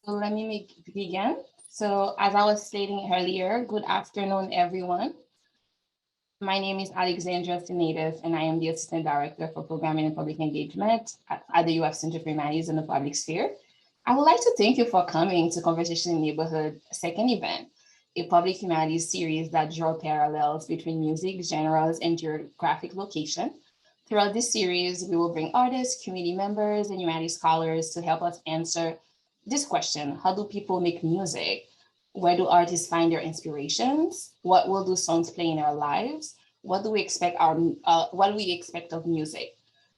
So let me begin. So as I was stating earlier, good afternoon, everyone. My name is Alexandra Sinatus, and I am the Assistant Director for Programming and Public Engagement at the UF Center for Humanities in the Public Sphere. I would like to thank you for coming to Conversation in Neighborhood second event, a public humanities series that draws parallels between music, genres, and geographic location. Throughout this series, we will bring artists, community members, and humanities scholars to help us answer this question: how do people make music? Where do artists find their inspirations? What will do songs play in our lives? What do we expect of music?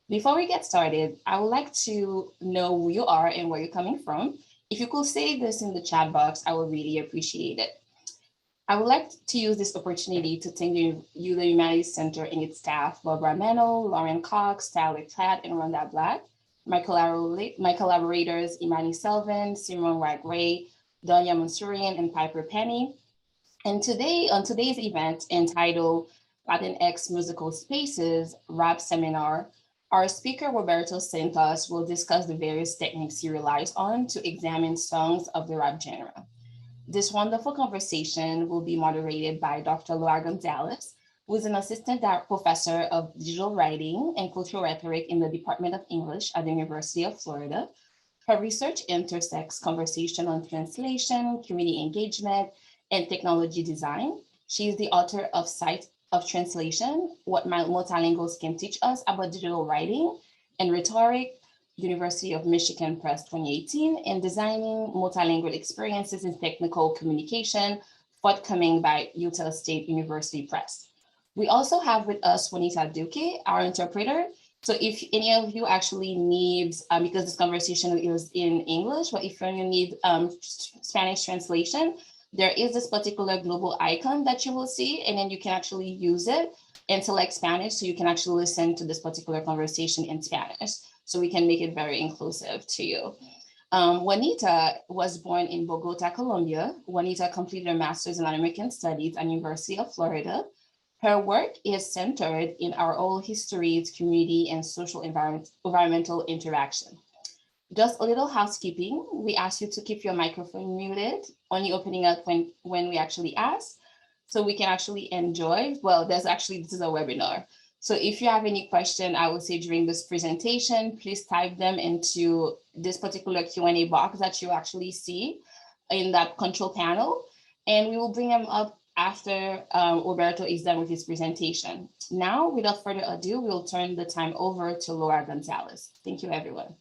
Before we get started, I would like to know who you are and where you're coming from. If you could say this in the chat box, I would really appreciate it. I would like to use this opportunity to thank the Humanities Center and its staff, Barbara Meno, Lauren Cox, Tyler Platt, and Rhonda Black, my collaborators, Imani Selvin, Simon Wright-Gray, Donya Mansurian, and Piper Penny. And today, on today's event entitled Latinx Musical Spaces Rap Seminar, our speaker, Roberto Santos, will discuss the various techniques he relies on to examine songs of the rap genre. This wonderful conversation will be moderated by Dr. Laura Gonzalez, who is an assistant professor of digital writing and cultural rhetoric in the Department of English at the University of Florida. Her research intersects conversation on translation, community engagement, and technology design. She is the author of Sight of Translation, What Multilinguals Can Teach Us About Digital Writing and Rhetoric, University of Michigan Press 2018, and Designing Multilingual Experiences in Technical Communication, forthcoming by Utah State University Press. We also have with us Juanita Duque, our interpreter. So if any of you actually need, because this conversation is in English, but if you need Spanish translation, there is this particular global icon that you will see, and then you can actually use it and select Spanish, so you can actually listen to this particular conversation in Spanish. So we can make it very inclusive to you. Juanita was born in Bogota, Colombia. Juanita completed a master's in Latin American Studies at University of Florida. Her work is centered in our oral histories, community, and social environmental interaction. Just a little housekeeping. We ask you to keep your microphone muted, only opening up when we actually ask, so we can actually enjoy. Well, this is a webinar. So if you have any question, I would say during this presentation, please type them into this particular Q&A box that you actually see in that control panel, and we will bring them up after Roberto is done with his presentation. Now, without further ado, we'll turn the time over to Laura Gonzalez. Thank you, everyone.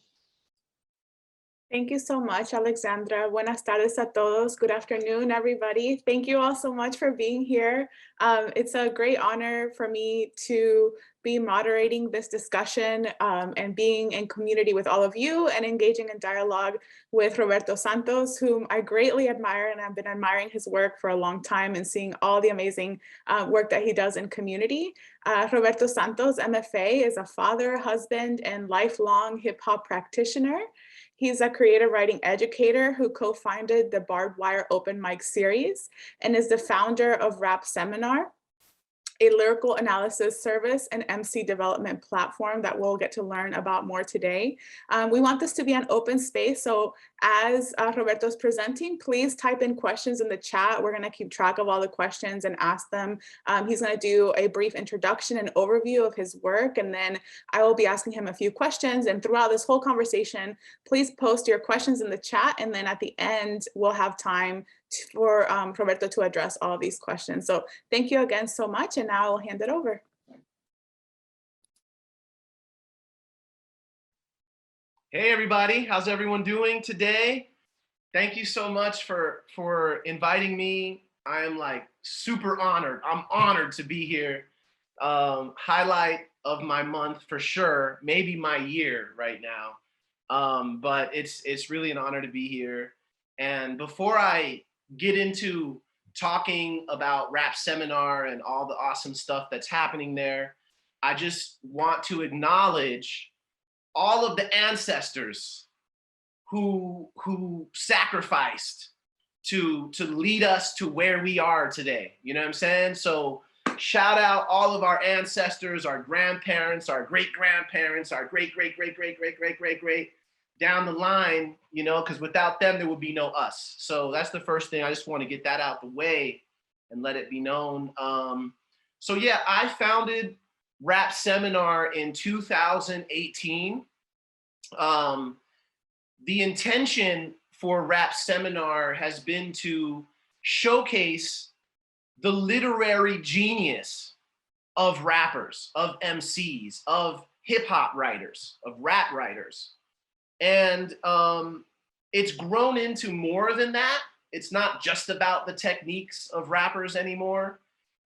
Thank you so much, Alexandra. Buenas tardes a todos. Good afternoon, everybody. Thank you all so much for being here. It's a great honor for me to be moderating this discussion and being in community with all of you and engaging in dialogue with Roberto Santos, whom I greatly admire, and I've been admiring his work for a long time and seeing all the amazing work that he does in community. Roberto Santos, MFA, is a father, husband, and lifelong hip hop practitioner. He's a creative writing educator who co-founded the Barbed Wire Open Mic series and is the founder of Rap Seminar, a lyrical analysis service and MC development platform that we'll get to learn about more today. We want this to be an open space, so as Roberto's presenting, please type in questions in the chat. We're gonna keep track of all the questions and ask them. He's gonna do a brief introduction and overview of his work, and then I will be asking him a few questions. And throughout this whole conversation, please post your questions in the chat, and then at the end, we'll have time for Roberto to address all of these questions. So thank you again so much, and now I'll hand it over. Hey everybody, how's everyone doing today? Thank you so much for inviting me. I am like super honored. I'm honored to be here. Highlight of my month for sure, maybe my year right now. But it's really an honor to be here. And before I get into talking about Rap Seminar and all the awesome stuff that's happening there, I just want to acknowledge all of the ancestors who sacrificed to lead us to where we are today. You know what I'm saying? So shout out all of our ancestors, our grandparents, our great grandparents, our great. down the line, you know, because without them, there would be no us. So that's the first thing. I just want to get that out the way and let it be known. So yeah, I founded Rap Seminar in 2018. The intention for Rap Seminar has been to showcase the literary genius of rappers, of MCs, of hip hop writers, of rap writers. And it's grown into more than that. It's not just about the techniques of rappers anymore,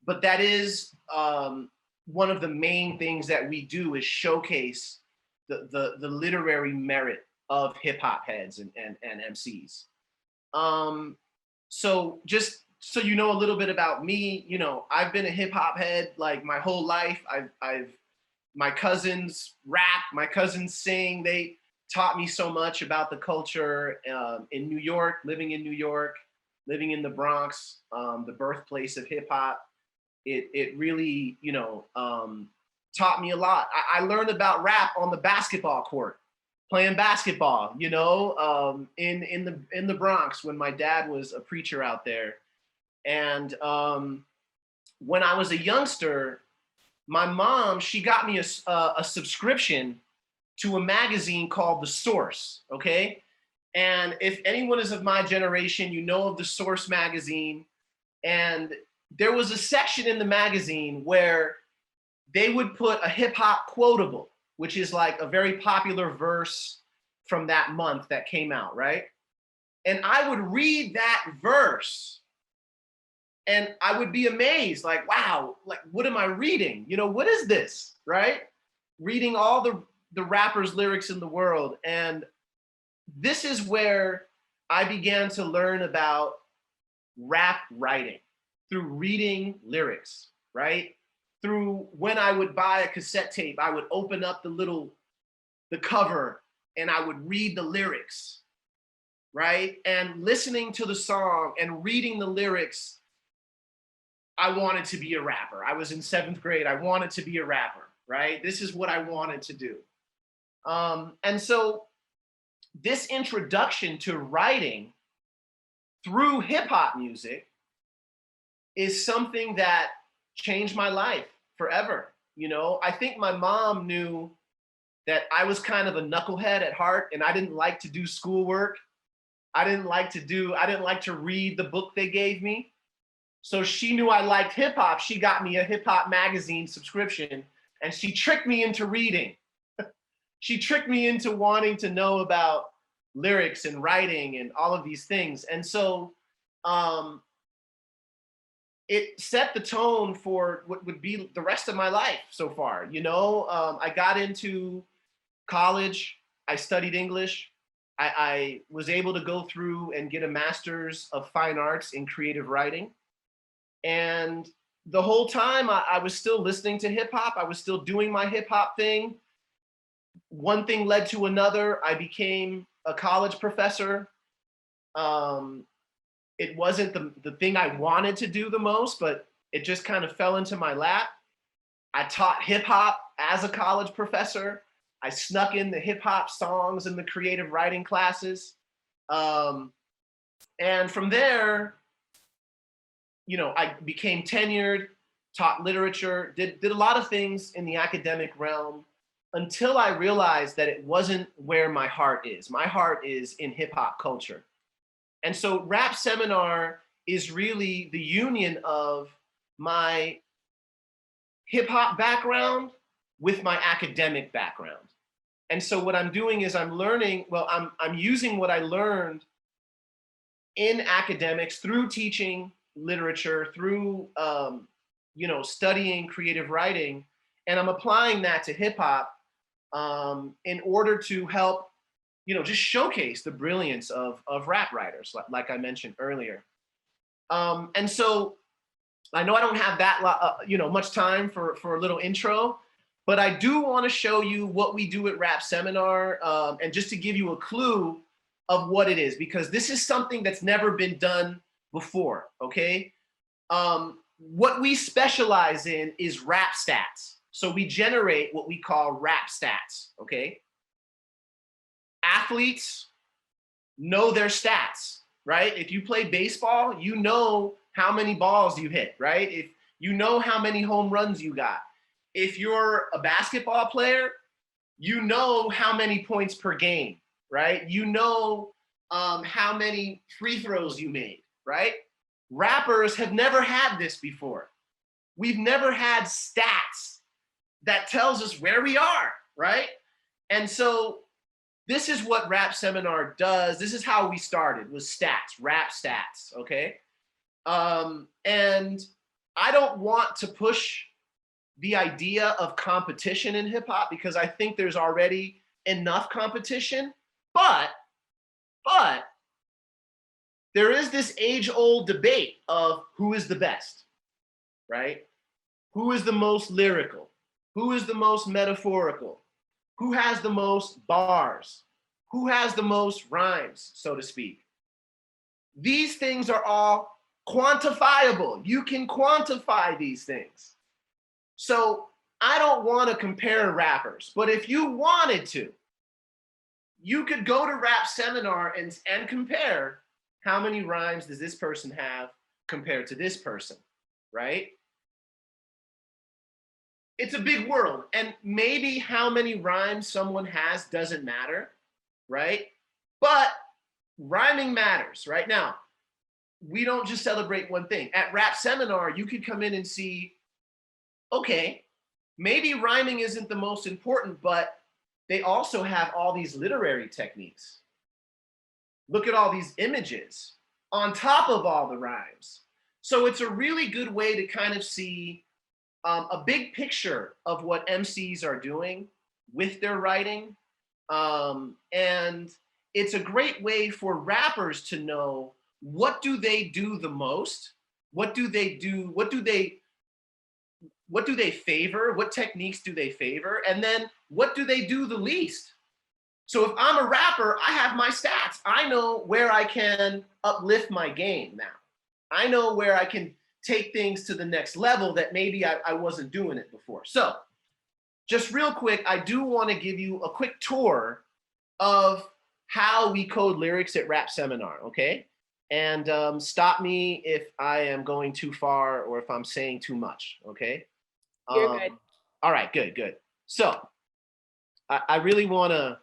but that is one of the main things that we do is showcase the literary merit of hip hop heads and MCs. So just so you know a little bit about me, you know, I've been a hip hop head like my whole life. My cousins rap, my cousins sing. They taught me so much about the culture in New York, living in the Bronx, the birthplace of hip hop. It really, you know, taught me a lot. I learned about rap on the basketball court, playing basketball, you know, in the Bronx when my dad was a preacher out there. And when I was a youngster, my mom, she got me a subscription to a magazine called The Source, okay? And if anyone is of my generation, you know of The Source magazine. And there was a section in the magazine where they would put a hip hop quotable, which is like a very popular verse from that month that came out, right? And I would read that verse and I would be amazed, like, wow, like, what am I reading? You know, what is this, right? Reading all the rappers' lyrics in the world. And this is where I began to learn about rap writing through reading lyrics, right? Through when I would buy a cassette tape, I would open up the cover and I would read the lyrics, right? And listening to the song and reading the lyrics, I wanted to be a rapper. I was in 7th grade. I wanted to be a rapper, right? This is what I wanted to do. And so this introduction to writing through hip hop music is something that changed my life forever. You know, I think my mom knew that I was kind of a knucklehead at heart and I didn't like to do schoolwork. I didn't like to read the book they gave me. So she knew I liked hip hop. She got me a hip hop magazine subscription and she tricked me into reading. She tricked me into wanting to know about lyrics and writing and all of these things. And so it set the tone for what would be the rest of my life so far. You know, I got into college, I studied English. I was able to go through and get a master's of fine arts in creative writing. And the whole time I was still listening to hip hop. I was still doing my hip hop thing. One thing led to another. I became a college professor. It wasn't the thing I wanted to do the most, but it just kind of fell into my lap. I taught hip hop as a college professor. I snuck in the hip hop songs in the creative writing classes. And from there, you know, I became tenured, taught literature, did a lot of things in the academic realm until I realized that it wasn't where my heart is. My heart is in hip hop culture. And so Rap Seminar is really the union of my hip hop background with my academic background. And so what I'm doing is I'm using what I learned in academics through teaching literature, through you know, studying creative writing, and I'm applying that to hip hop in order to help, you know, just showcase the brilliance of rap writers, like I mentioned earlier. And so I know I don't have that you know, much time for a little intro, but I do want to show you what we do at Rap Seminar, and just to give you a clue of what it is, because this is something that's never been done before, okay? What we specialize in is rap stats. So we generate what we call rap stats, okay? athletes know their stats, right? If you play baseball, you know how many balls you hit, right? If you know how many home runs you got. If you're a basketball player, you know how many points per game, right? You know how many free throws you made, right? Rappers have never had this before. We've never had stats that tells us where we are, right? And so this is what Rap Seminar does. This is how we started, was stats, rap stats, okay? And I don't want to push the idea of competition in hip hop because I think there's already enough competition, but there is this age-old debate of who is the best, right? Who is the most lyrical? Who is the most metaphorical? Who has the most bars? Who has the most rhymes, so to speak? These things are all quantifiable. You can quantify these things. So I don't want to compare rappers, but if you wanted to, you could go to Rap Seminar and compare how many rhymes does this person have compared to this person, right? It's a big world, and maybe how many rhymes someone has doesn't matter, right? But rhyming matters, right? Now, we don't just celebrate one thing. At Rap Seminar, you could come in and see, okay, maybe rhyming isn't the most important, but they also have all these literary techniques. Look at all these images on top of all the rhymes. So it's a really good way to kind of see a big picture of what MCs are doing with their writing. And it's a great way for rappers to know, what do they do the most? What do they do? What do they favor? What techniques do they favor? And then what do they do the least? So if I'm a rapper, I have my stats. I know where I can uplift my game now. I know where I can take things to the next level that maybe I wasn't doing it before. So just real quick, I do want to give you a quick tour of how we code lyrics at Rap Seminar, okay? And stop me if I am going too far or if I'm saying too much, okay? You're good. All right, good. So I really want to,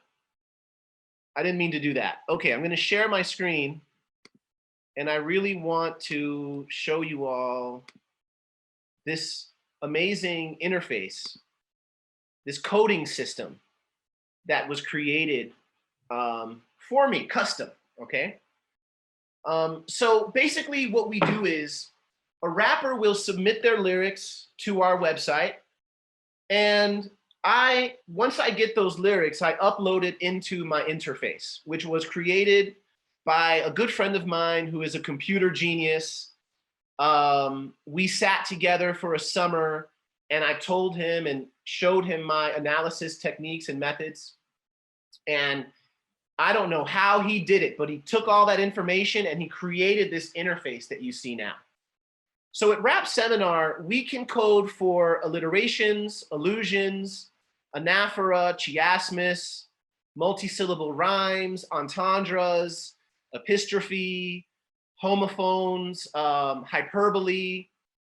I didn't mean to do that. Okay, I'm going to share my screen, and I really want to show you all this amazing interface, this coding system that was created for me, custom, okay? So basically what we do is a rapper will submit their lyrics to our website, and once I get those lyrics, I upload it into my interface, which was created by a good friend of mine who is a computer genius. We sat together for a summer, and I told him and showed him my analysis techniques and methods. And I don't know how he did it, but he took all that information and he created this interface that you see now. So at Rap Seminar, we can code for alliterations, allusions, anaphora, chiasmus, multisyllable rhymes, entendres, epistrophe, homophones, hyperbole,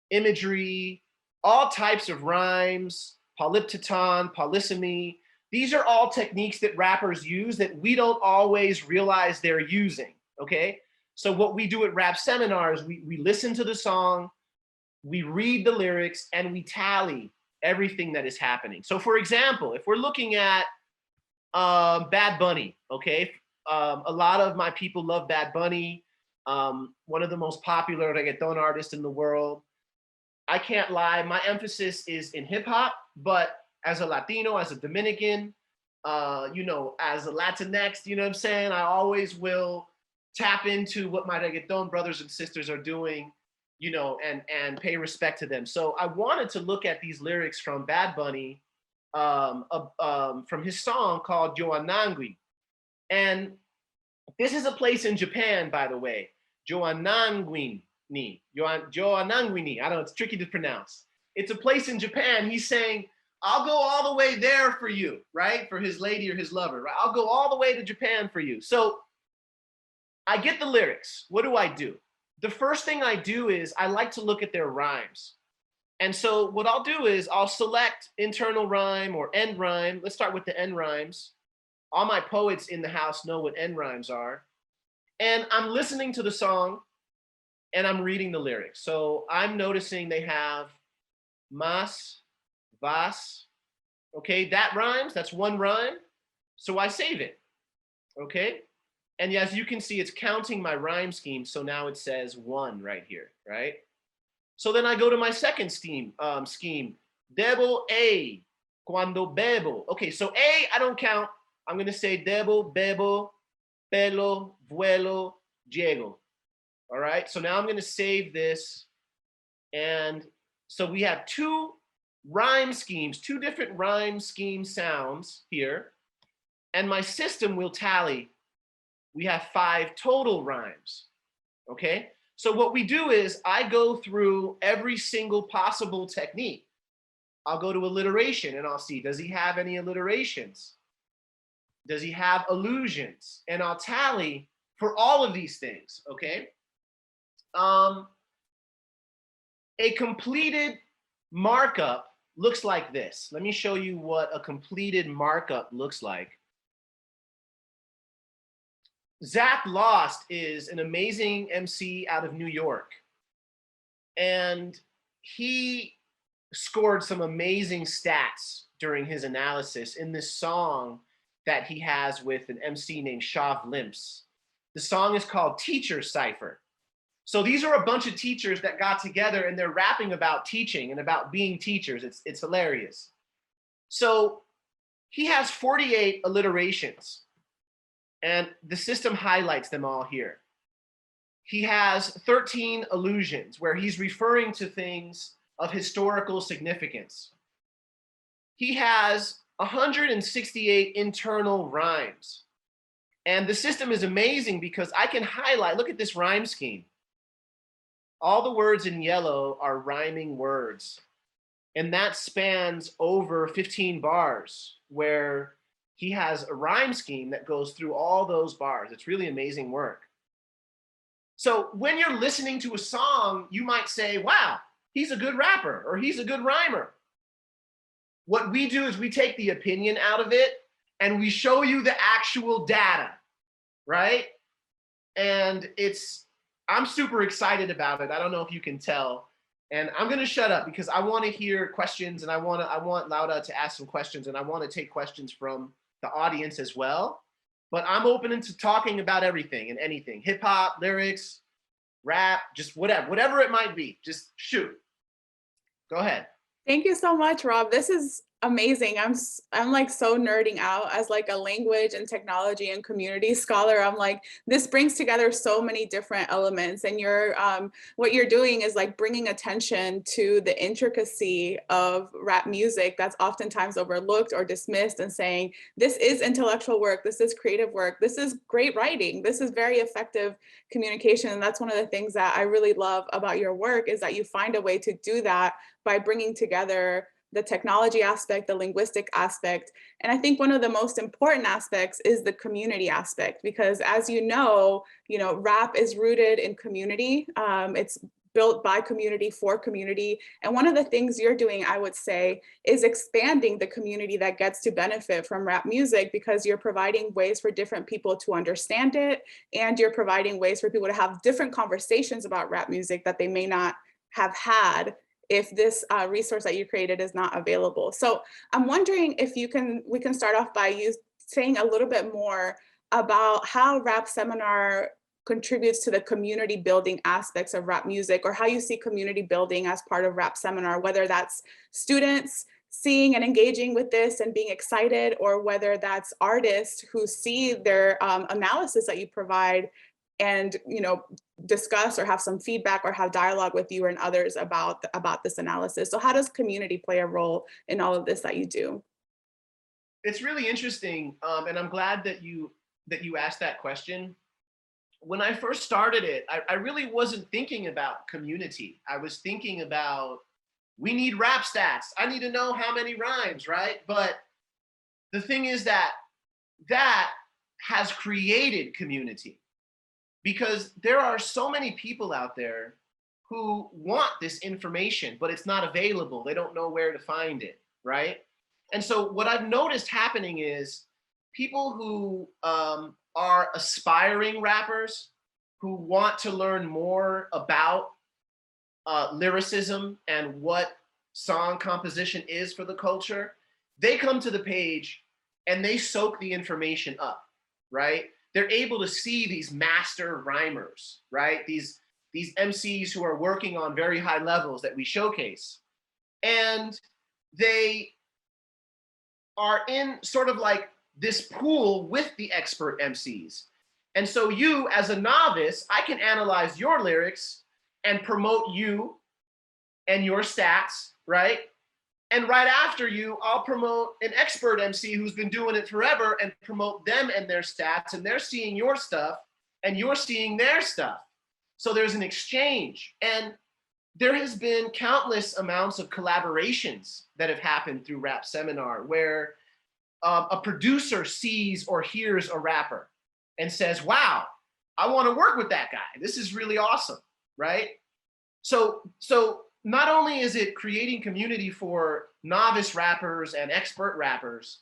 imagery, all types of rhymes, polyptoton, polysemy. These are all techniques that rappers use that we don't always realize they're using, okay? So what we do at Rap Seminar is we listen to the song, we read the lyrics, and we tally everything that is happening. So for example, if we're looking at Bad Bunny, okay? A lot of my people love Bad Bunny, one of the most popular reggaeton artists in the world. I can't lie, my emphasis is in hip hop, but as a Latino, as a Dominican, you know, as a Latinx, you know what I'm saying? I always will tap into what my reggaeton brothers and sisters are doing, you know, and pay respect to them. So I wanted to look at these lyrics from Bad Bunny, from his song called Yoanangui. And this is a place in Japan, by the way, Yoanangui. Yoanangui. I don't know, it's tricky to pronounce. It's a place in Japan. He's saying, I'll go all the way there for you, right? For his lady or his lover, right? I'll go all the way to Japan for you. So I get the lyrics. What do? The first thing I do is I like to look at their rhymes. And so what I'll do is I'll select internal rhyme or end rhyme. Let's start with the end rhymes. All my poets in the house know what end rhymes are. And I'm listening to the song and I'm reading the lyrics. So I'm noticing they have mas, vas. Okay, that rhymes, that's one rhyme. So I save it, okay? And as you can see, it's counting my rhyme scheme. So now it says one right here, right? So then I go to my second scheme. Debo a cuando bebo. Okay, so A, I don't count. I'm gonna say debo, bebo, pelo, vuelo, llego. All right, so now I'm gonna save this. And so we have two rhyme schemes, two different rhyme scheme sounds here. And my system will tally. We have 5 total rhymes, okay? So what we do is I go through every single possible technique. I'll go to alliteration and I'll see, does he have any alliterations? Does he have allusions? And I'll tally for all of these things, okay? A completed markup looks like this. Let me show you what a completed markup looks like. Zach Lost is an amazing MC out of New York. And he scored some amazing stats during his analysis in this song that he has with an MC named Shav Limps. The song is called Teacher Cipher. So these are a bunch of teachers that got together and they're rapping about teaching and about being teachers. It's hilarious. So he has 48 alliterations. And the system highlights them all here. He has 13 allusions where he's referring to things of historical significance. He has 168 internal rhymes. And the system is amazing because I can highlight, look at this rhyme scheme. All the words in yellow are rhyming words. And that spans over 15 bars where he has a rhyme scheme that goes through all those bars. It's really amazing work. So when you're listening to a song, you might say, wow, he's a good rapper or he's a good rhymer. What we do is we take the opinion out of it and we show you the actual data, right? And I'm super excited about it. I don't know if you can tell. And I'm gonna shut up because I wanna hear questions and I want Laura to ask some questions and I wanna take questions from the audience as well, but I'm open to talking about everything and anything, hip hop, lyrics, rap, just whatever it might be, just shoot. Go ahead. Thank you so much, Rob. This is amazing. I'm like so nerding out as like a language and technology and community scholar. I'm like, this brings together so many different elements, and what you're doing is like bringing attention to the intricacy of rap music that's oftentimes overlooked or dismissed, and saying, this is intellectual work, this is creative work, this is great writing, this is very effective communication. And that's one of the things that I really love about your work, is that you find a way to do that by bringing together the technology aspect, the linguistic aspect. And I think one of the most important aspects is the community aspect, because as you know, rap is rooted in community. It's built by community for community. And one of the things you're doing, I would say, is expanding the community that gets to benefit from rap music, because you're providing ways for different people to understand it. And you're providing ways for people to have different conversations about rap music that they may not have had if this resource that you created is not available. So I'm wondering if we can start off by you saying a little bit more about how Rap Seminar contributes to the community building aspects of rap music, or how you see community building as part of Rap Seminar, whether that's students seeing and engaging with this and being excited, or whether that's artists who see their analysis that you provide and discuss or have some feedback or have dialogue with you and others about this analysis. So how does community play a role in all of this that you do? It's really interesting, and I'm glad that you asked that question. When I first started it, I really wasn't thinking about community. I was thinking about We need rap stats. I need to know how many rhymes, right? But the thing is that has created community, because there are so many people out there who want this information, but it's not available. They don't know where to find it, right? And so what I've noticed happening is people who are aspiring rappers, who want to learn more about lyricism and what song composition is for the culture, they come to the page and they soak the information up, right? They're able to see these master rhymers, right? These MCs who are working on very high levels that we showcase. And they are in sort of like this pool with the expert MCs. And so you, as a novice, I can analyze your lyrics and promote you and your stats, right? And right after you, I'll promote an expert MC who's been doing it forever and promote them and their stats, and they're seeing your stuff and you're seeing their stuff. So there's an exchange. And there has been countless amounts of collaborations that have happened through Rap Seminar, where a producer sees or hears a rapper and says, wow, I want to work with that guy. This is really awesome, right? So not only is it creating community for novice rappers and expert rappers,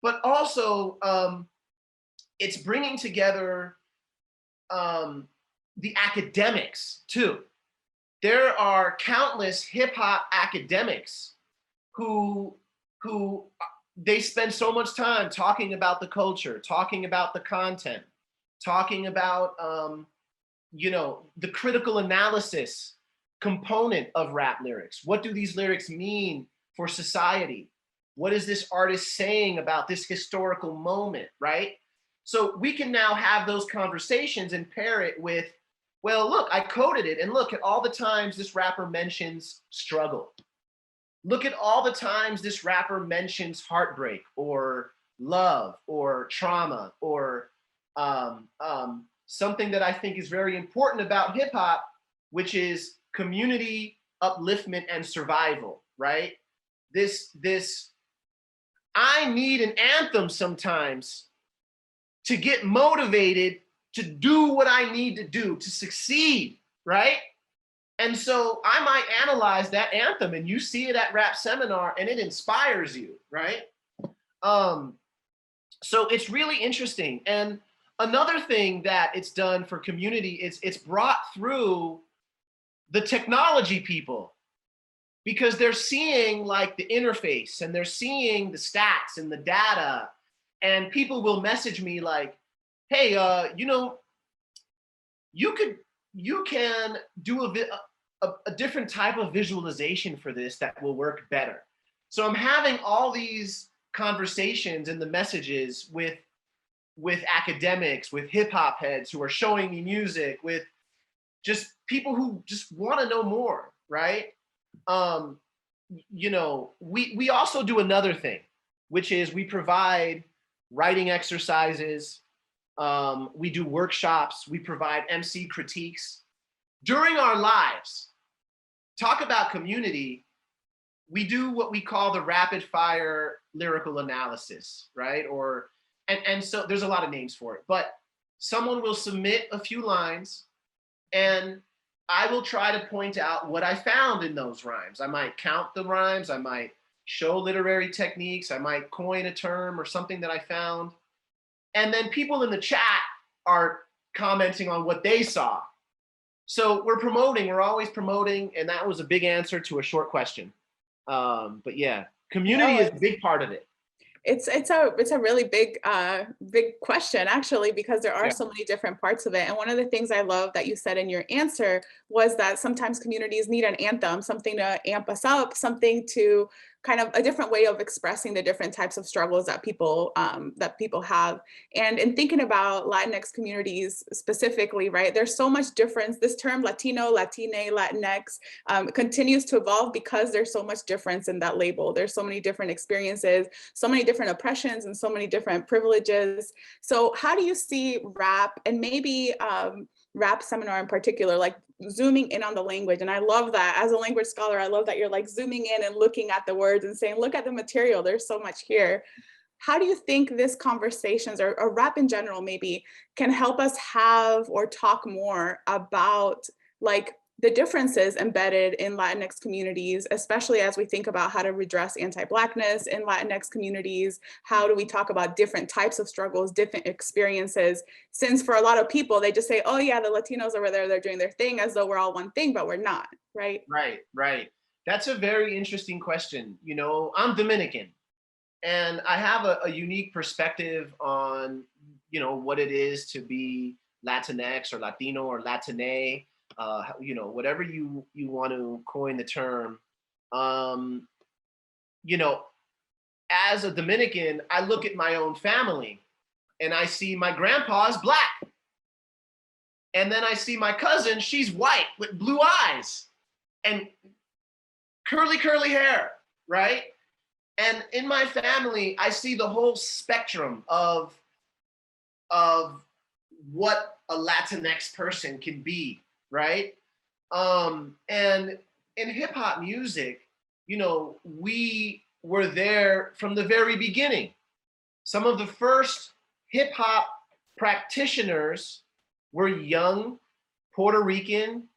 but also it's bringing together the academics too. There are countless hip hop academics who they spend so much time talking about the culture, talking about the content, talking about the critical analysis component of rap lyrics. What do these lyrics mean for society? What is this artist saying about this historical moment, right? So we can now have those conversations and pair it with, well, look, I coded it, and look at all the times this rapper mentions struggle. Look at all the times this rapper mentions heartbreak or love or trauma or something that I think is very important about hip hop, which is community upliftment and survival, right? I need an anthem sometimes to get motivated to do what I need to do to succeed, right? And so I might analyze that anthem, and you see it at Rap Seminar and it inspires you, right? So it's really interesting. And another thing that it's done for community is it's brought through the technology people, because they're seeing like the interface and they're seeing the stats and the data, and people will message me like, hey, you can do a different type of visualization for this that will work better. So I'm having all these conversations and the messages with academics, with hip hop heads who are showing me music, with just people who just want to know more, right? We also do another thing, which is we provide writing exercises. We do workshops. We provide MC critiques. During our lives, talk about community, we do what we call the rapid fire lyrical analysis, right? And so there's a lot of names for it, but someone will submit a few lines and I will try to point out what I found in those rhymes. I might count the rhymes, I might show literary techniques, I might coin a term or something that I found. And then people in the chat are commenting on what they saw. So we're always promoting, and that was a big answer to a short question. But yeah, community is a big part of it. It's a really big question, actually, because there are so many different parts of it. And one of the things I love that you said in your answer was that sometimes communities need an anthem, something to amp us up, something to kind of a different way of expressing the different types of struggles that people have. And in thinking about Latinx communities specifically, right, there's so much difference. This term Latino, Latine, Latinx continues to evolve because there's so much difference in that label. There's so many different experiences, so many different oppressions, and so many different privileges. So how do you see rap and maybe rap seminar in particular, like zooming in on the language. And I love that. As a language scholar, I love that you're like zooming in and looking at the words and saying, look at the material, there's so much here. How do you think this conversations or rap in general maybe can help us have or talk more about like the differences embedded in Latinx communities, especially as we think about how to redress anti-Blackness in Latinx communities? How do we talk about different types of struggles, different experiences? Since for a lot of people, they just say, oh yeah, the Latinos over there, they're doing their thing, as though we're all one thing, but we're not, right? Right. That's a very interesting question. You know, I'm Dominican. And I have a unique perspective on, you know, what it is to be Latinx or Latino or Latine, you know, whatever you want to coin the term. You know, as a Dominican, I look at my own family and I see my grandpa's Black. And then I see my cousin, she's white with blue eyes and curly hair, right? And in my family, I see the whole spectrum of what a Latinx person can be, right? And in hip hop music, you know, we were there from the very beginning. Some of the first hip hop practitioners were young Puerto Rican,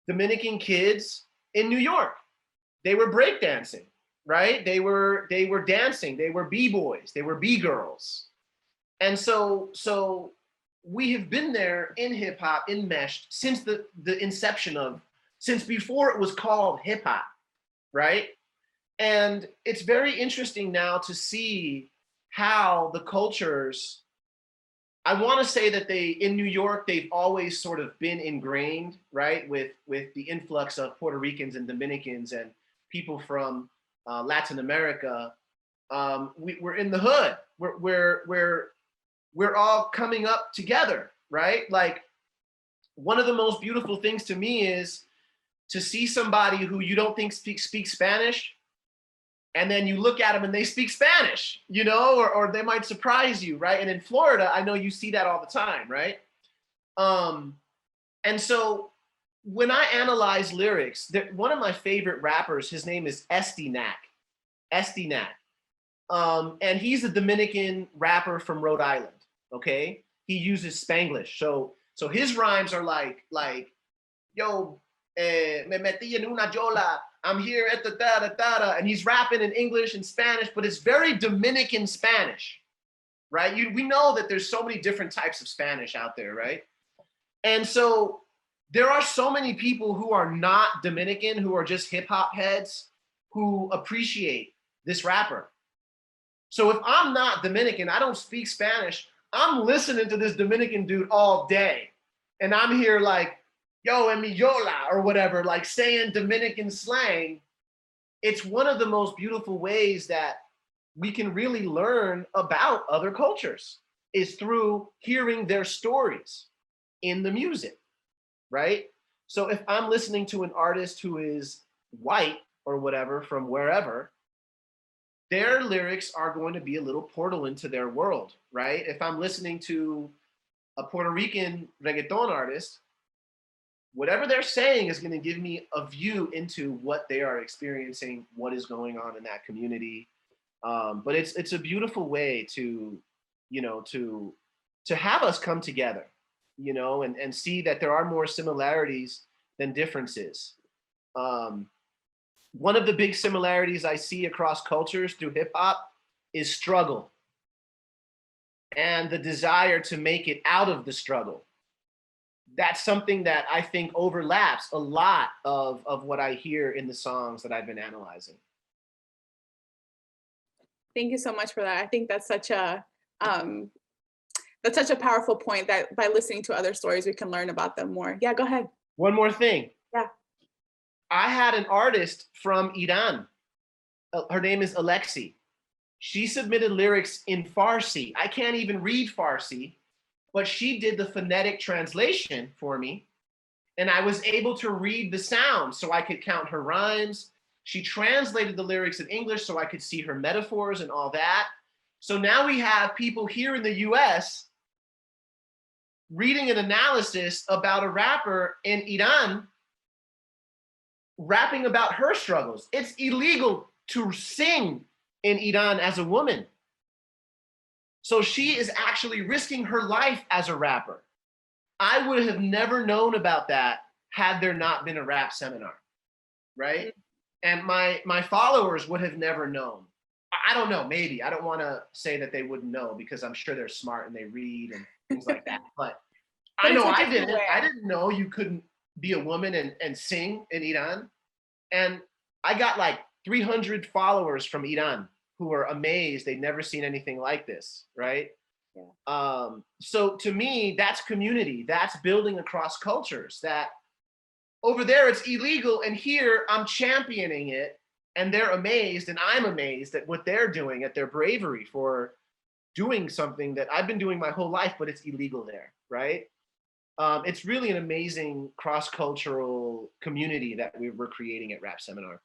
Dominican kids in New York. They were breakdancing. Right? They were dancing, they were B-boys, they were B-girls. And so we have been there in hip hop, enmeshed since the inception of, since before it was called hip hop, right? And it's very interesting now to see how the cultures, I want to say that in New York, they've always sort of been ingrained, right? With the influx of Puerto Ricans and Dominicans and people from Latin America, we're in the hood. We're all coming up together, right? Like one of the most beautiful things to me is to see somebody who you don't think speaks Spanish, and then you look at them and they speak Spanish, you know, or they might surprise you, right? And in Florida, I know you see that all the time, right? And so when I analyze lyrics, one of my favorite rappers, his name is este. And he's a Dominican rapper from Rhode Island, okay? He uses Spanglish. So his rhymes are like, yo, me metí en una yola, I'm here at the da-da-da-da, and he's rapping in English and Spanish, but it's very Dominican Spanish, right? We know that there's so many different types of Spanish out there, right? And so there are so many people who are not Dominican, who are just hip hop heads, who appreciate this rapper. So if I'm not Dominican, I don't speak Spanish, I'm listening to this Dominican dude all day. And I'm here like, yo, en mi yola, or whatever, like saying Dominican slang. It's one of the most beautiful ways that we can really learn about other cultures, is through hearing their stories in the music. Right? So if I'm listening to an artist who is white or whatever from wherever, their lyrics are going to be a little portal into their world, right? If I'm listening to a Puerto Rican reggaeton artist, whatever they're saying is going to give me a view into what they are experiencing, what is going on in that community. But it's a beautiful way to, you know, to have us come together, you know, and see that there are more similarities than differences. One of the big similarities I see across cultures through hip hop is struggle and the desire to make it out of the struggle. That's something that I think overlaps a lot of what I hear in the songs that I've been analyzing. Thank you so much for that. I think that's such a powerful point, that by listening to other stories, we can learn about them more. Yeah, go ahead. One more thing. Yeah. I had an artist from Iran. Her name is Alexi. She submitted lyrics in Farsi. I can't even read Farsi, but she did the phonetic translation for me. And I was able to read the sounds so I could count her rhymes. She translated the lyrics in English so I could see her metaphors and all that. So now we have people here in the US reading an analysis about a rapper in Iran rapping about her struggles. It's illegal to sing in Iran as a woman. So she is actually risking her life as a rapper. I would have never known about that had there not been a rap seminar, right? And my followers would have never known. I don't know, maybe. I don't want to say that they wouldn't know because I'm sure they're smart and they read and things like that. But I know I didn't. I didn't know you couldn't be a woman and sing in Iran. And I got like 300 followers from Iran who are amazed. They'd never seen anything like this, right? Yeah. So to me, that's community. That's building across cultures. That over there, it's illegal. And here I'm championing it. And they're amazed. And I'm amazed at what they're doing, at their bravery for doing something that I've been doing my whole life, but it's illegal there, right? It's really an amazing cross-cultural community that we're creating at Rap Seminar.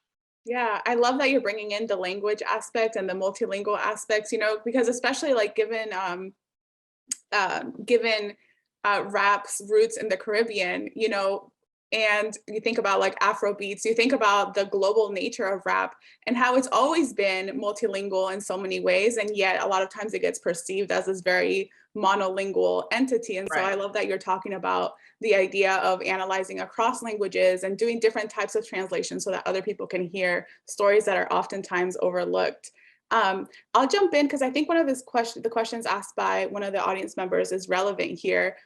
Yeah, I love that you're bringing in the language aspect and the multilingual aspects, you know, because especially like given rap's roots in the Caribbean, you know, and you think about like Afro beats, you think about the global nature of rap and how it's always been multilingual in so many ways. And yet a lot of times it gets perceived as this very monolingual entity. And so I love that you're talking about the idea of analyzing across languages and doing different types of translations so that other people can hear stories that are oftentimes overlooked. I'll jump in because I think one of the questions asked by one of the audience members is relevant here.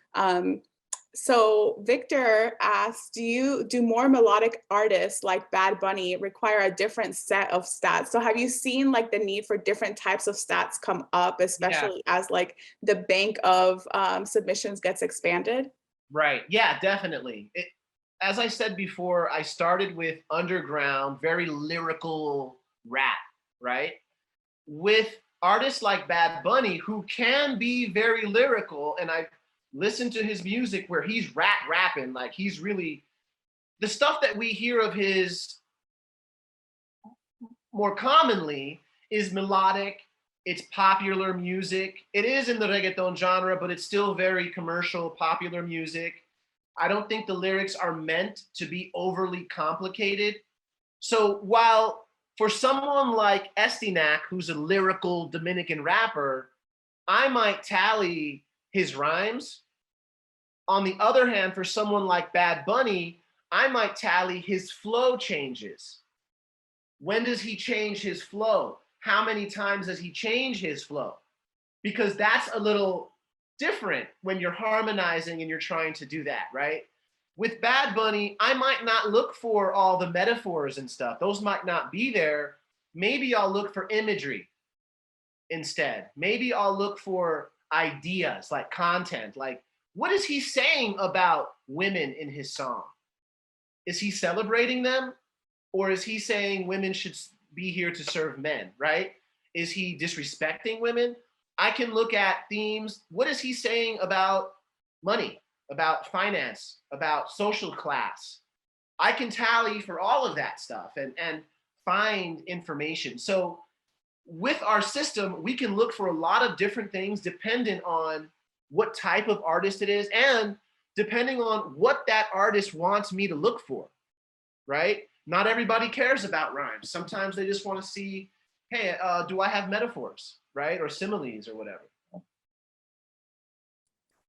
So Victor asked, do more melodic artists like Bad Bunny require a different set of stats? So have you seen like the need for different types of stats come up, especially as like the bank of submissions gets expanded? Right, yeah, definitely. As I said before, I started with underground, very lyrical rap, right? With artists like Bad Bunny, who can be very lyrical, and I listen to his music where he's rapping, like he's really, the stuff that we hear of his more commonly is melodic, it's popular music. It is in the reggaeton genre, but it's still very commercial, popular music. I don't think the lyrics are meant to be overly complicated. So while for someone like Este, who's a lyrical Dominican rapper, I might tally his rhymes. On the other hand, for someone like Bad Bunny, I might tally his flow changes. When does he change his flow? How many times does he change his flow? Because that's a little different when you're harmonizing and you're trying to do that, right? With Bad Bunny, I might not look for all the metaphors and stuff. Those might not be there. Maybe I'll look for imagery instead. Maybe I'll look for ideas like content, like what is he saying about women in his song? Is he celebrating them? Or is he saying women should be here to serve men, right? Is he disrespecting women? I can look at themes. What is he saying about money, about finance, about social class? I can tally for all of that stuff and find information. So with our system, we can look for a lot of different things dependent on what type of artist it is and depending on what that artist wants me to look for, right? Not everybody cares about rhymes. Sometimes they just want to see, hey, do I have metaphors, right? Or similes or whatever.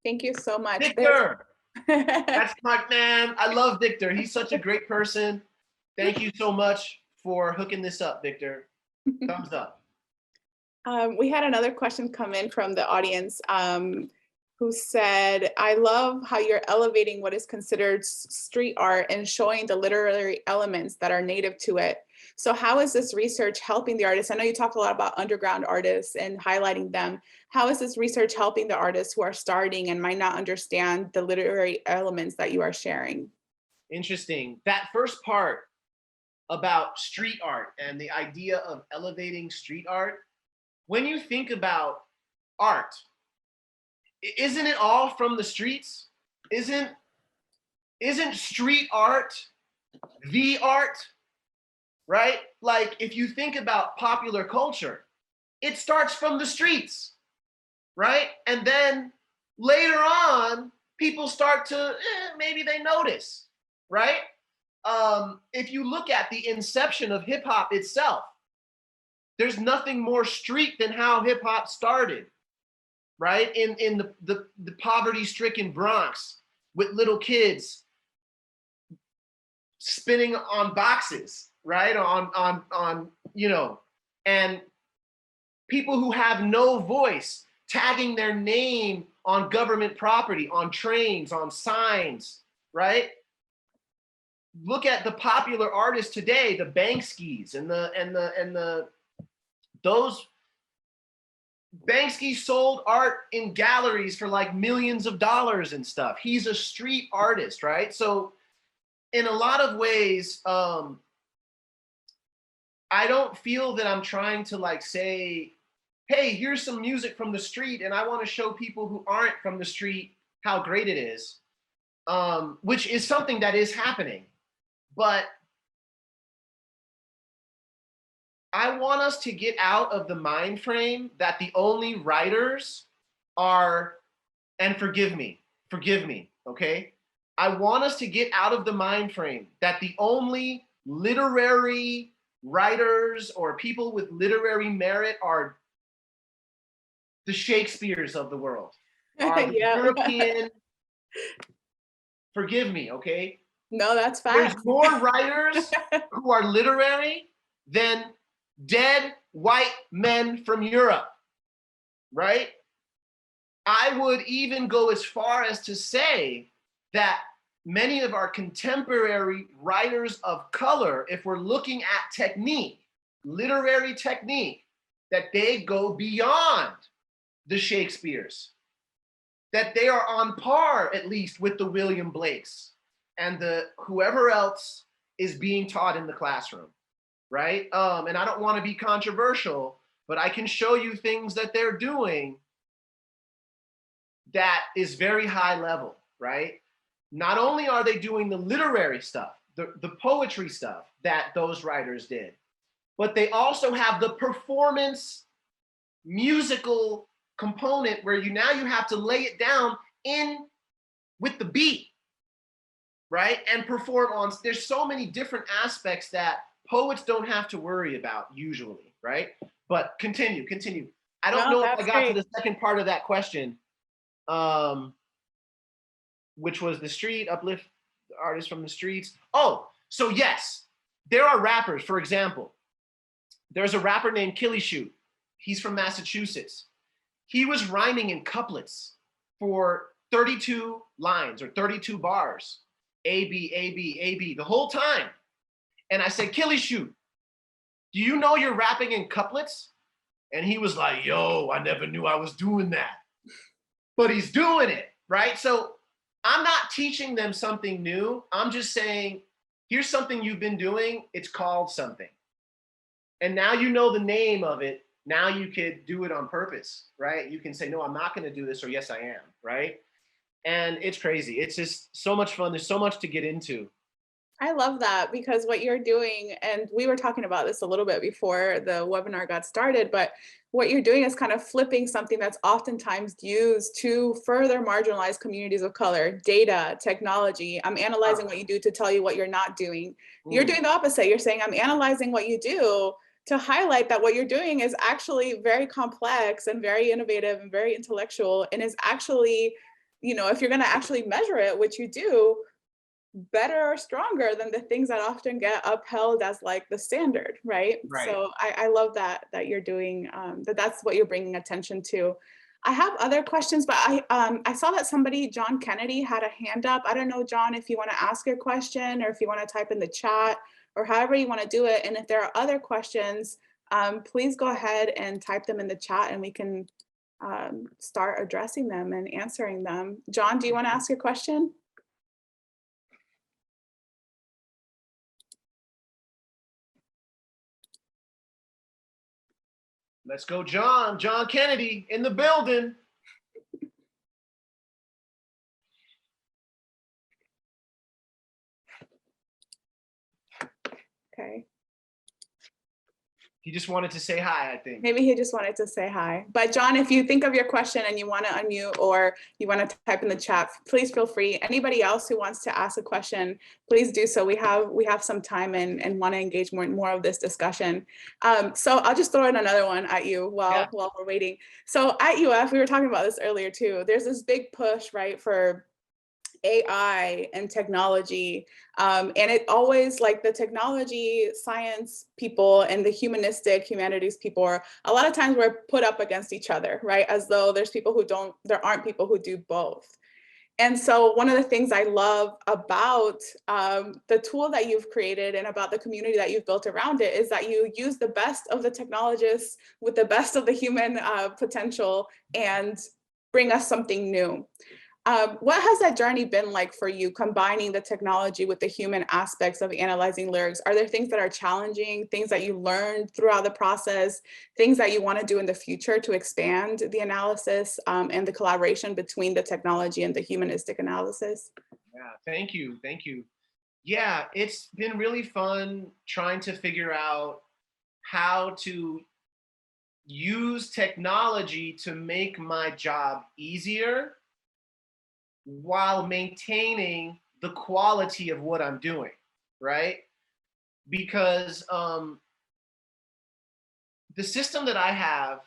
Thank you so much. Victor, that's my man. I love Victor. He's such a great person. Thank you so much for hooking this up, Victor. Thumbs up. We had another question come in from the audience who said, I love how you're elevating what is considered street art and showing the literary elements that are native to it. So how is this research helping the artists? I know you talked a lot about underground artists and highlighting them. How is this research helping the artists who are starting and might not understand the literary elements that you are sharing? Interesting. That first part about street art and the idea of elevating street art, when you think about art, isn't it all from the streets? Isn't street art the art, right? Like if you think about popular culture, it starts from the streets, right? And then later on, people start to, maybe they notice, right? If you look at the inception of hip hop itself, there's nothing more street than how hip hop started, right? In the poverty-stricken Bronx with little kids spinning on boxes, right? On you know, and people who have no voice tagging their name on government property, on trains, on signs, right? Look at the popular artists today, the Bankskys and those Banksy sold art in galleries for like millions of dollars and stuff. He's a street artist, right? So in a lot of ways, I don't feel that I'm trying to like say, hey, here's some music from the street and I want to show people who aren't from the street how great it is, which is something that is happening. But I want us to get out of the mind frame that the only writers are, and forgive me, okay? I want us to get out of the mind frame that the only literary writers or people with literary merit are the Shakespeares of the world, are the European, forgive me, okay? No, that's fine. There's more writers who are literary than dead white men from Europe, right? I would even go as far as to say that many of our contemporary writers of color, if we're looking at technique, literary technique, that they go beyond the Shakespeares, that they are on par at least with the William Blakes and the whoever else is being taught in the classroom, right? And I don't want to be controversial, but I can show you things that they're doing that is very high level, right? Not only are they doing the literary stuff, the poetry stuff that those writers did, but they also have the performance musical component where you have to lay it down in with the beat, right? And perform on, there's so many different aspects that poets don't have to worry about usually, right? But continue. I don't know if I got to the second part of that question, which was the street, uplift artists from the streets. Oh, so yes, there are rappers, for example, there's a rapper named Killy Shoot. He's from Massachusetts. He was rhyming in couplets for 32 lines or 32 bars, A, B, A, B, A, B, the whole time. And I said, Killy Shoot, do you know you're rapping in couplets? And he was like, yo, I never knew I was doing that. But he's doing it, right? So I'm not teaching them something new. I'm just saying, here's something you've been doing. It's called something. And now you know the name of it. Now you could do it on purpose, right? You can say, no, I'm not going to do this, or yes, I am, right? And it's crazy. It's just so much fun. There's so much to get into. I love that, because what you're doing, and we were talking about this a little bit before the webinar got started, but what you're doing is kind of flipping something that's oftentimes used to further marginalize communities of color, data, technology. I'm analyzing what you do to tell you what you're not doing. You're doing the opposite. You're saying, I'm analyzing what you do to highlight that what you're doing is actually very complex and very innovative and very intellectual, and is actually, you know, if you're going to actually measure it, which you do, better or stronger than the things that often get upheld as like the standard, right? So I love that you're doing that's what you're bringing attention to. I have other questions, but I saw that somebody, John Kennedy, had a hand up. I don't know, John, if you want to ask your question or if you want to type in the chat or however you want to do it. And if there are other questions, please go ahead and type them in the chat and we can start addressing them and answering them. John, do you want to ask your question? Let's go, John. John Kennedy in the building. Okay. He just wanted to say hi, I think. Maybe he just wanted to say hi. But John, if you think of your question and you want to unmute or you want to type in the chat, please feel free. Anybody else who wants to ask a question, please do so. We have some time and want to engage more of this discussion. So I'll just throw in another one at you while we're waiting. So at UF, we were talking about this earlier too. There's this big push, right, for AI and technology. And it always, like, the technology science people and the humanities people are, a lot of times we're put up against each other, right? As though there aren't people who do both. And so one of the things I love about the tool that you've created and about the community that you've built around it is that you use the best of the technologists with the best of the human potential and bring us something new. What has that journey been like for you, combining the technology with the human aspects of analyzing lyrics? Are there things that are challenging, things that you learned throughout the process, things that you want to do in the future to expand the analysis and the collaboration between the technology and the humanistic analysis? Yeah, thank you. Yeah, it's been really fun trying to figure out how to use technology to make my job easier while maintaining the quality of what I'm doing, right? Because the system that I have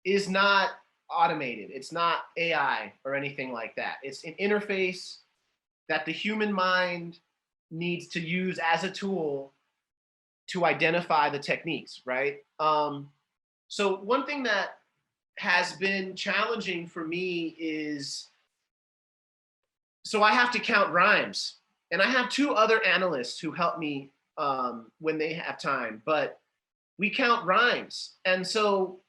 is not automated. It's not AI or anything like that. It's an interface that the human mind needs to use as a tool to identify the techniques, right? So one thing that has been challenging for me is, so I have to count rhymes, and I have two other analysts who help me when they have time, but we count rhymes. And so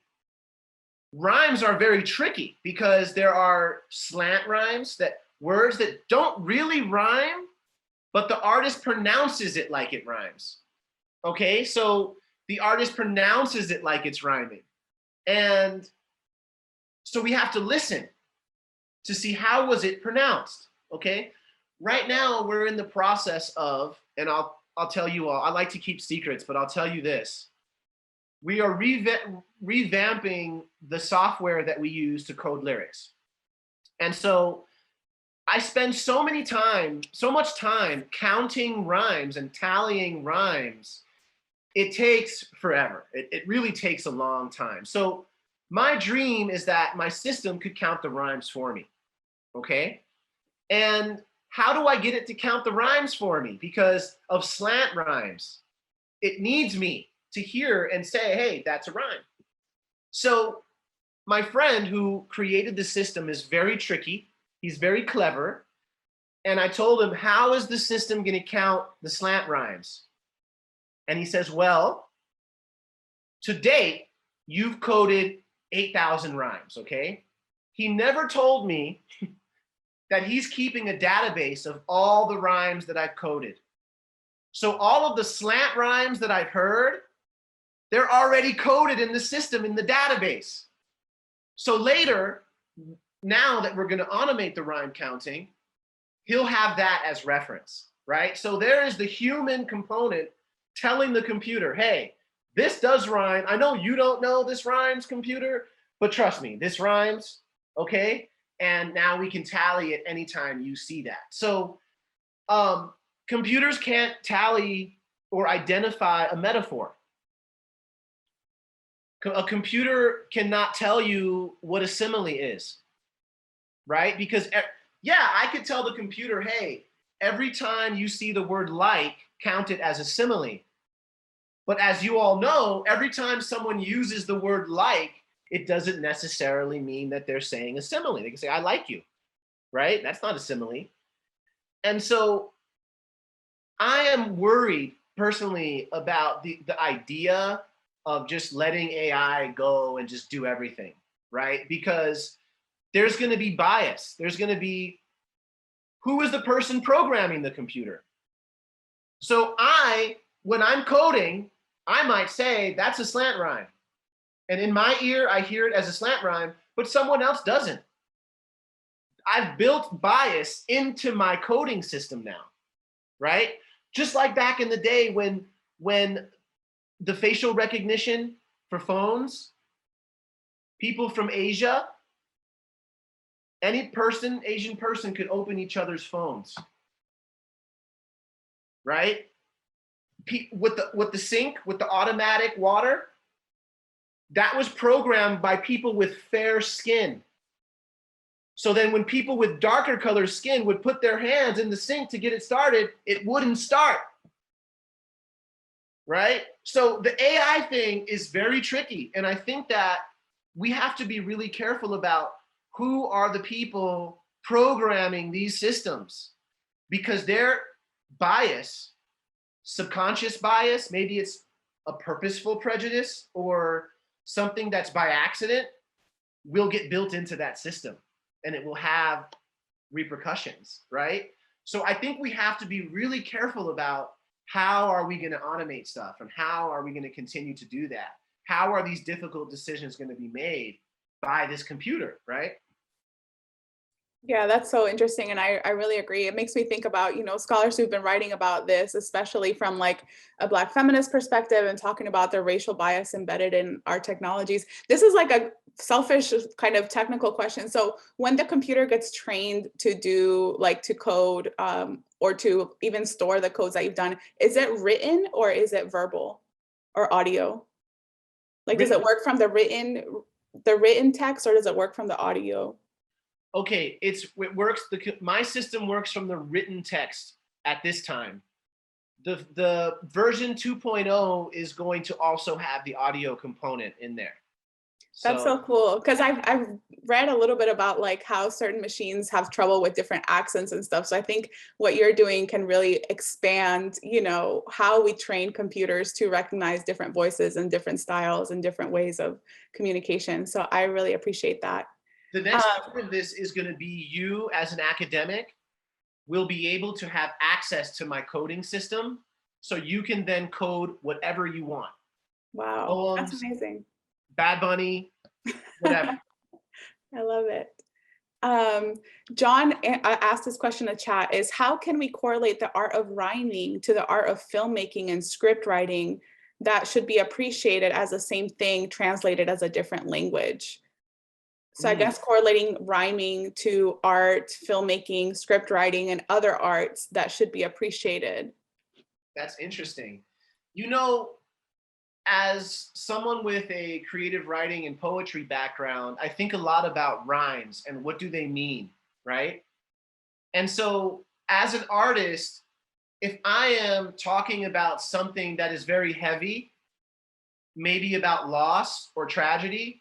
rhymes are very tricky because there are slant rhymes, that words that don't really rhyme, but the artist pronounces it like it rhymes. Okay, so the artist pronounces it like it's rhyming. And so we have to listen to see how was it pronounced. Okay, right now we're in the process of, and I'll tell you all, I like to keep secrets, but I'll tell you this. We are revamping the software that we use to code lyrics. And so I spend so much time counting rhymes and tallying rhymes. It takes forever. It really takes a long time. So my dream is that my system could count the rhymes for me, okay? And how do I get it to count the rhymes for me? Because of slant rhymes, it needs me to hear and say, hey, that's a rhyme. So my friend who created the system is very tricky. He's very clever. And I told him, how is the system going to count the slant rhymes? And he says, well, to date, you've coded 8,000 rhymes, okay? He never told me that he's keeping a database of all the rhymes that I've coded. So all of the slant rhymes that I've heard, they're already coded in the system, in the database. So later, now that we're going to automate the rhyme counting, he'll have that as reference, right? So there is the human component telling the computer, hey, this does rhyme. I know you don't know this rhymes, computer, but trust me, this rhymes, okay? And now we can tally it anytime you see that. So computers can't tally or identify a metaphor. A computer cannot tell you what a simile is, right? Because yeah, I could tell the computer, hey, every time you see the word like, count it as a simile. But as you all know, every time someone uses the word like, it doesn't necessarily mean that they're saying a simile. They can say, I like you, right? That's not a simile. And so I am worried personally about the idea of just letting AI go and just do everything, right? Because there's going to be bias. There's going to be, who is the person programming the computer? So when I'm coding, I might say that's a slant rhyme. And in my ear, I hear it as a slant rhyme, but someone else doesn't. I've built bias into my coding system now, right? Just like back in the day when the facial recognition for phones, people from Asia, any person, Asian person could open each other's phones, right? With the sink, with the automatic water, that was programmed by people with fair skin. So then when people with darker colored skin would put their hands in the sink to get it started, it wouldn't start, right? So the AI thing is very tricky. And I think that we have to be really careful about who are the people programming these systems, because their bias, subconscious bias, maybe it's a purposeful prejudice or something that's by accident, will get built into that system and it will have repercussions, right? So I think we have to be really careful about how are we going to automate stuff and how are we going to continue to do that? How are these difficult decisions going to be made by this computer, right? Yeah, that's so interesting. And I really agree. It makes me think about, scholars who've been writing about this, especially from like a Black feminist perspective and talking about the racial bias embedded in our technologies. This is like a selfish kind of technical question. So when the computer gets trained to do like to code or to even store the codes that you've done, is it written or is it verbal or audio? Like, does it work from the written text or does it work from the audio? Okay, it works. My system works from the written text at this time. The version 2.0 is going to also have the audio component in there. That's so cool, because I've read a little bit about like how certain machines have trouble with different accents and stuff. So I think what you're doing can really expand, how we train computers to recognize different voices and different styles and different ways of communication. So I really appreciate that. The next part of this is going to be you as an academic will be able to have access to my coding system, so you can then code whatever you want. Wow, Poems, that's amazing. Bad Bunny, whatever. I love it. John asked this question in the chat, is how can we correlate the art of rhyming to the art of filmmaking and script writing that should be appreciated as the same thing translated as a different language? So I guess correlating rhyming to art, filmmaking, script writing, and other arts that should be appreciated. That's interesting. As someone with a creative writing and poetry background, I think a lot about rhymes and what do they mean, right? And so as an artist, if I am talking about something that is very heavy, maybe about loss or tragedy,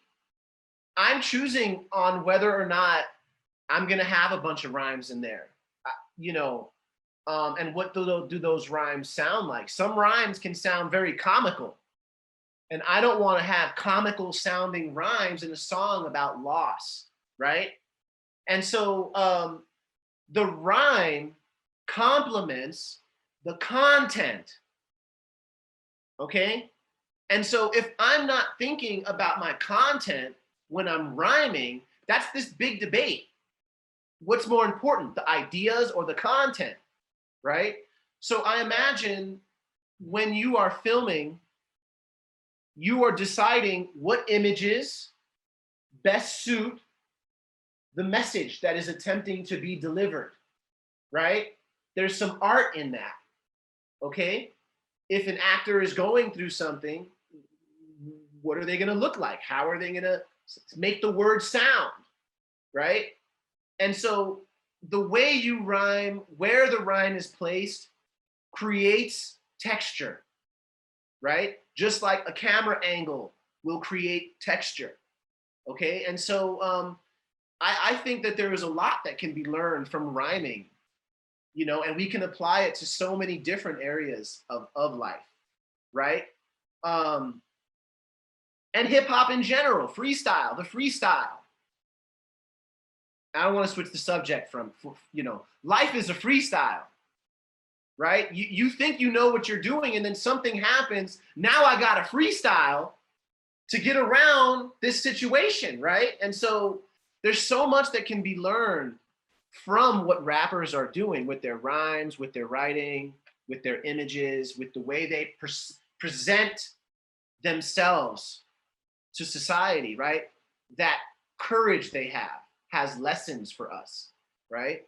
I'm choosing on whether or not I'm going to have a bunch of rhymes in there, and what do those rhymes sound like? Some rhymes can sound very comical, and I don't want to have comical sounding rhymes in a song about loss, right? And so the rhyme complements the content, okay? And so if I'm not thinking about my content when I'm rhyming, that's this big debate. What's more important, the ideas or the content, right? So I imagine when you are filming, you are deciding what images best suit the message that is attempting to be delivered, right? There's some art in that, okay? If an actor is going through something, what are they gonna look like? How are they gonna make the word sound, right? And so the way you rhyme, where the rhyme is placed, creates texture, right? Just like a camera angle will create texture, okay? And so I think that there is a lot that can be learned from rhyming, and we can apply it to so many different areas of life, right? And hip hop in general, the freestyle. I don't want to switch the subject from, life is a freestyle, right? You think you know what you're doing and then something happens. Now I got a freestyle to get around this situation, right? And so there's so much that can be learned from what rappers are doing with their rhymes, with their writing, with their images, with the way they present themselves to society, right? That courage they have has lessons for us, right?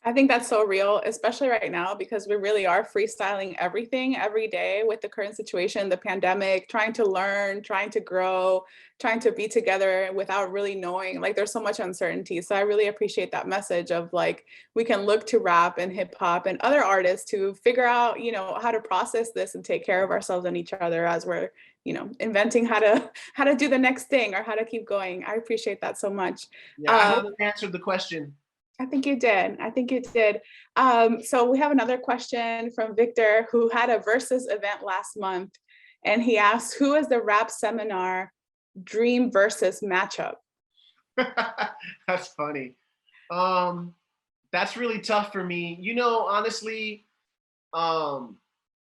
I think that's so real, especially right now, because we really are freestyling everything every day with the current situation, the pandemic, trying to learn, trying to grow, trying to be together without really knowing, like there's so much uncertainty. So I really appreciate that message of like, we can look to rap and hip hop and other artists to figure out, you know, how to process this and take care of ourselves and each other as we're, you know, inventing how to do the next thing or how to keep going. I appreciate that so much. Yeah, I haven't answered the question. I think you did. I think you did. So we have another question from Victor, who had a Versus event last month. And he asked, who is the rap seminar dream versus matchup? That's funny. That's really tough for me. You know, honestly,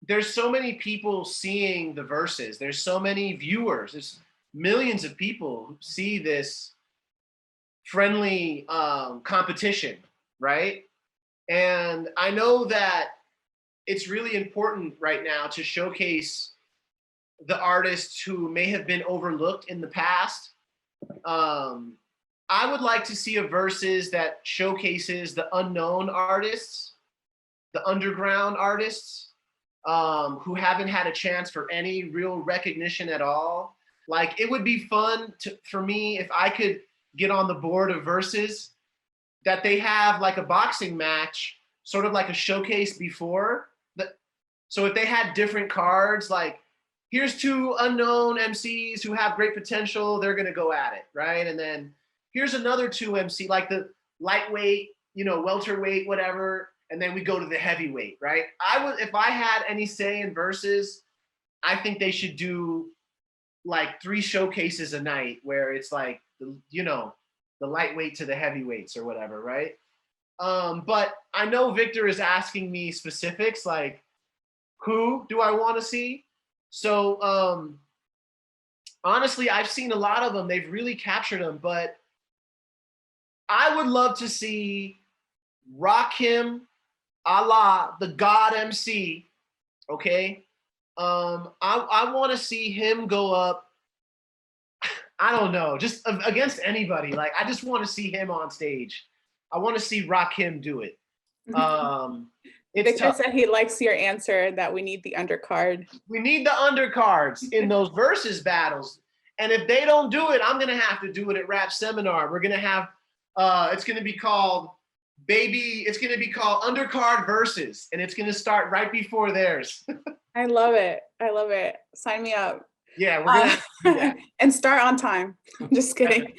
there's so many people seeing the verses. There's so many viewers. There's millions of people who see this friendly competition, right? And I know that it's really important right now to showcase the artists who may have been overlooked in the past. I would like to see a versus that showcases the unknown artists, the underground artists, who haven't had a chance for any real recognition at all. Like, it would be fun for me if I could get on the board of verses that they have like a boxing match, sort of like a showcase before. So if they had different cards, like here's two unknown MCs who have great potential, they're gonna go at it, right? And then here's another two MC, like the lightweight, you know, welterweight, whatever, and then we go to the heavyweight, right? I would, if I had any say in verses, I think they should do like 3 showcases a night where it's like, you know, the lightweight to the heavyweights or whatever, right? But I know Victor is asking me specifics, like who do I want to see? So honestly, I've seen a lot of them. They've really captured them, but I would love to see Rakim, Allah, the God MC, okay? I want to see him go up, I don't know, just against anybody. Like, I just want to see him on stage. I want to see Rakim do it. Victor said he likes your answer that we need the undercard. We need the undercards in those versus battles. And if they don't do it, I'm going to have to do it at Rap Seminar. We're going to have, it's going to be called Undercard Versus. And it's going to start right before theirs. I love it. I love it. Sign me up. Yeah, we're going to do that. And start on time. Just kidding.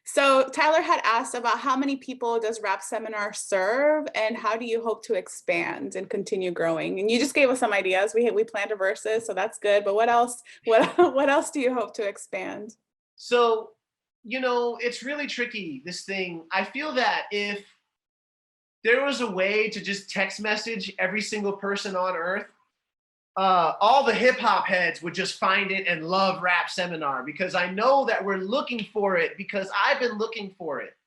So Tyler had asked about how many people does Rap Seminar serve and how do you hope to expand and continue growing? And you just gave us some ideas. We planned a versus, so that's good. But what else? What else do you hope to expand? So, you know, it's really tricky, this thing. I feel that if there was a way to just text message every single person on earth, all the hip hop heads would just find it and love Rap Seminar, because I know that we're looking for it, because I've been looking for it.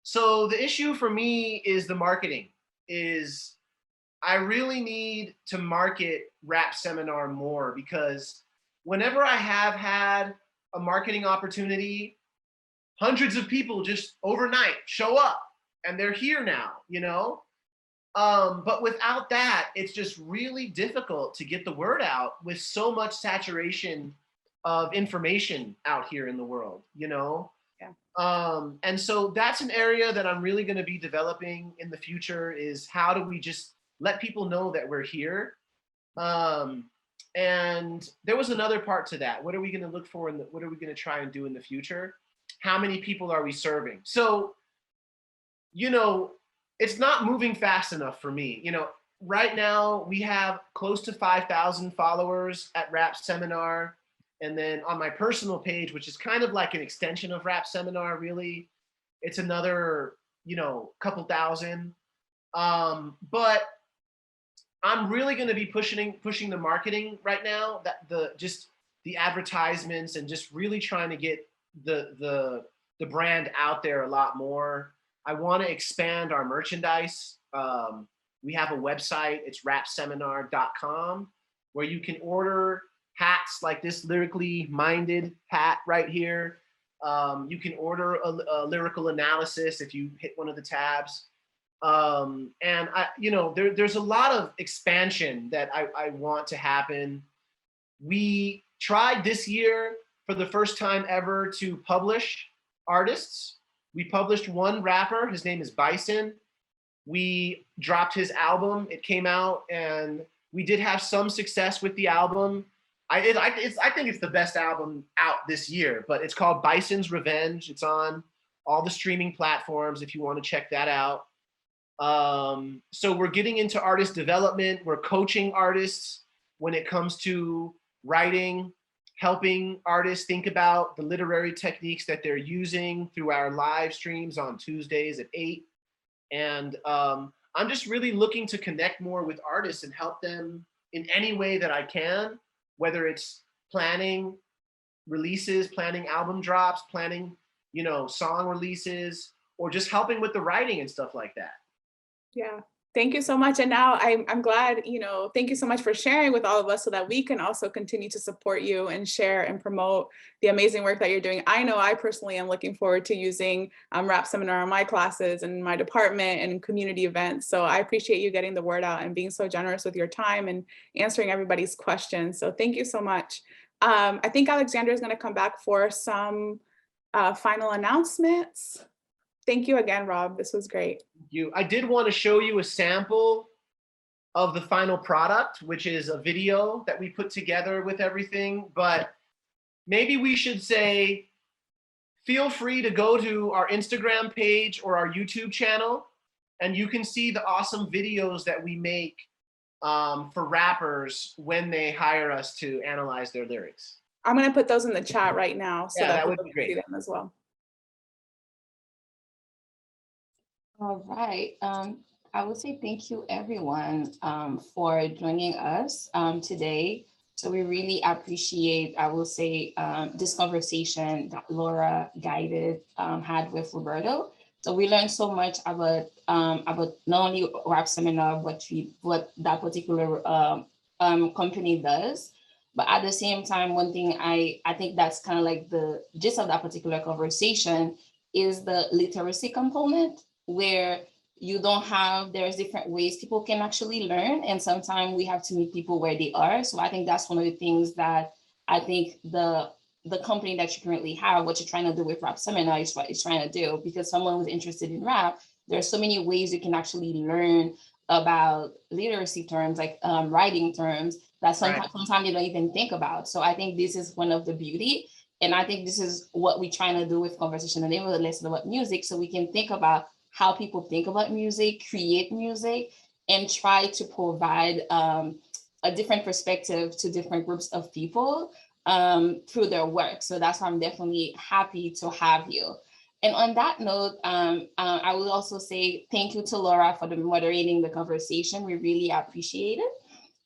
So the issue for me is the marketing. Is I really need to market Rap Seminar more, because whenever I have had a marketing opportunity, hundreds of people just overnight show up and they're here now, you know? But without that, it's just really difficult to get the word out with so much saturation of information out here in the world, you know? Yeah. And so that's an area that I'm really going to be developing in the future, is how do we just let people know that we're here? And there was another part to that. What are we going to look for and what are we going to try and do in the future? How many people are we serving? So, you know, it's not moving fast enough for me. You know, right now we have close to 5,000 followers at Rap Seminar. And then on my personal page, which is kind of like an extension of Rap Seminar, really, it's another, you know, couple thousand. But I'm really going to be pushing the marketing right now, that the advertisements, and just really trying to get the brand out there a lot more. I want to expand our merchandise. We have a website, it's rapseminar.com. where you can order hats like this lyrically minded hat right here. You can order a lyrical analysis if you hit one of the tabs. And there's a lot of expansion that I want to happen. We tried this year for the first time ever to publish artists. We published one rapper, his name is Bison. We dropped his album, it came out, and we did have some success with the album. I think it's the best album out this year, but it's called Bison's Revenge. It's on all the streaming platforms if you want to check that out. So we're getting into artist development. We're coaching artists when it comes to writing, helping artists think about the literary techniques that they're using through our live streams on Tuesdays at 8. And I'm just really looking to connect more with artists and help them in any way that I can, whether it's planning releases, planning album drops, planning, song releases, or just helping with the writing and stuff like that. Yeah, thank you so much. And now I'm glad, thank you so much for sharing with all of us so that we can also continue to support you and share and promote the amazing work that you're doing. I know I personally am looking forward to using Rap Seminar in my classes and my department and community events. So I appreciate you getting the word out and being so generous with your time and answering everybody's questions. So thank you so much. I think Alexandra is going to come back for some final announcements. Thank you again, Rob. This was great. I did want to show you a sample of the final product, which is a video that we put together with everything. But maybe we should say, feel free to go to our Instagram page or our YouTube channel, and you can see the awesome videos that we make for rappers when they hire us to analyze their lyrics. I'm going to put those in the chat right now so that would be great. See them as well. All right. I would say thank you, everyone, for joining us today. So we really appreciate, I will say, this conversation that Laura had with Roberto. So we learned so much about not only Rap Seminar, but what that particular company does. But at the same time, one thing I think that's kind of like the gist of that particular conversation is the literacy component, where there's different ways people can actually learn. And sometimes we have to meet people where they are. So I think that's one of the things that I think the company that you currently have, what you're trying to do with Rap Seminar is what it's trying to do, because someone who's interested in rap, there's so many ways you can actually learn about literacy terms, like writing terms, that sometimes you don't even think about. So I think this is one of the beauty. And I think this is what we're trying to do with Conversation and Nevertheless about music, so we can think about how people think about music, create music, and try to provide a different perspective to different groups of people through their work. So that's why I'm definitely happy to have you. And on that note, I will also say thank you to Laura for moderating the conversation. We really appreciate it.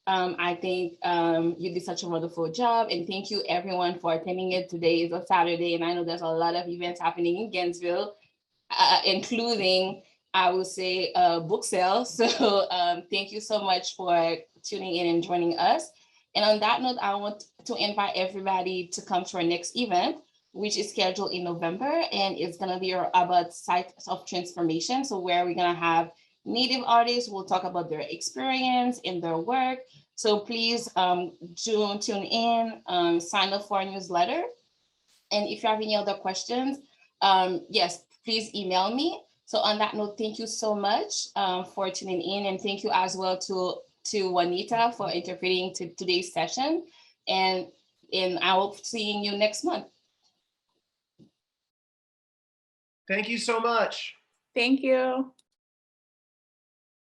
I think you did such a wonderful job, and thank you everyone for attending it. Today is a Saturday, and I know there's a lot of events happening in Gainesville, including, I would say, book sales. So thank you so much for tuning in and joining us. And on that note, I want to invite everybody to come to our next event, which is scheduled in November, and it's going to be about sites of transformation. So where we're going to have Native artists will talk about their experience in their work. So please tune in, sign up for our newsletter. And if you have any other questions, yes, please email me. So on that note, thank you so much for tuning in, and thank you as well to Juanita for interpreting today's session. And I hope seeing you next month. Thank you so much. Thank you.